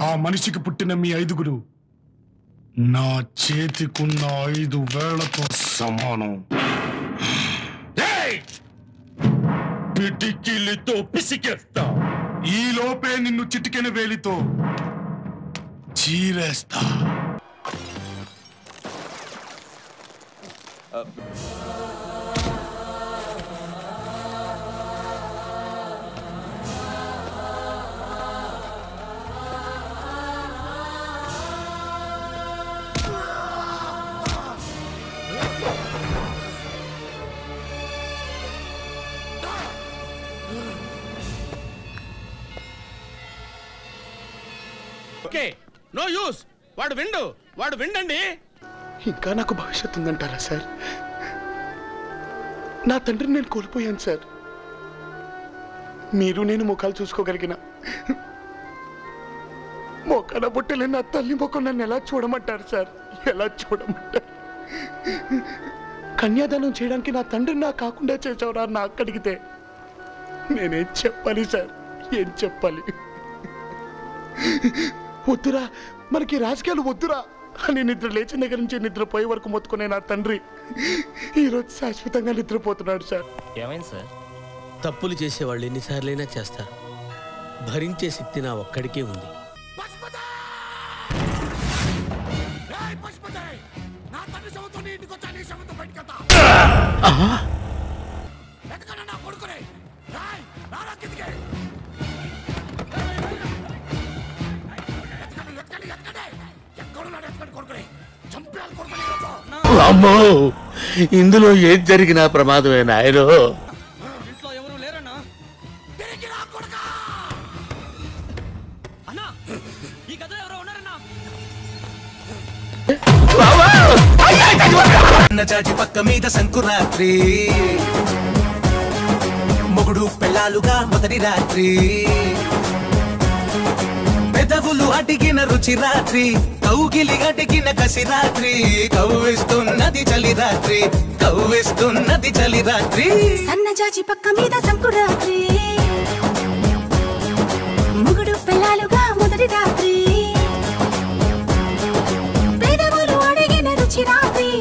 ఆ మనిషికి పుట్టిన మీ 5గురు నా చేతికున్న 5 వేళ్లతో సమానం. పిటికిలితో పిసికేస్తా. ఈ లోపే నిన్ను చిటికెన వేలితో చీరేస్తా. No use. వాడు విండండి. ఇంకా నాకు భవిష్యత్తు ఉందంటారా సార్? నా తండ్రిని నేను కోల్పోయాను సార్. మీరు నేను ముఖాలు చూసుకోగలిగిన మొక్కన బుట్టలే నా తల్లి ముఖం నన్ను ఎలా చూడమంటారు సార్? ఎలా చూడమంటారు? కన్యాదానం చేయడానికి నా తండ్రిని నా కాకుండా చేసేవరా నా అక్కడిగితే నేనేం చెప్పాలి సార్? ఏం చెప్పాలి? వద్దురా, మనకి రాజకీయాలు వద్దురా అని నిద్ర లేచిన దగ్గర నుంచి నిద్రపోయే వరకు మొత్తుకునే నా తండ్రి ఈరోజు శాశ్వతంగా నిద్రపోతున్నాడు సార్. ఏమైంది సార్? తప్పులు చేసేవాళ్ళు ఎన్నిసార్లైనా చేస్తారు. భరించే శక్తి నా ఒక్కడికే ఉంది. అమ్మో, ఇందులో ఏం జరిగినా ప్రమాదమే నాయనో. ఇంట్లో ఎవరు లేరన్నా? అన్నా, ఈ గదిలో ఎవరో ఉన్నారన్నా. చాచి పక్క మీద సంకురాత్రి, మొగుడు పెళ్ళాలుగా మొదటి రాత్రి, పెదవులు అడిగిన రుచి రాత్రి, కౌగిలి అడిగిన కసి రాత్రి, కవ్విస్తున్నది చలి రాత్రి, కవ్విస్తున్నది చలి రాత్రి. సన్నజాజి పక్క మీద సంకురాత్రి,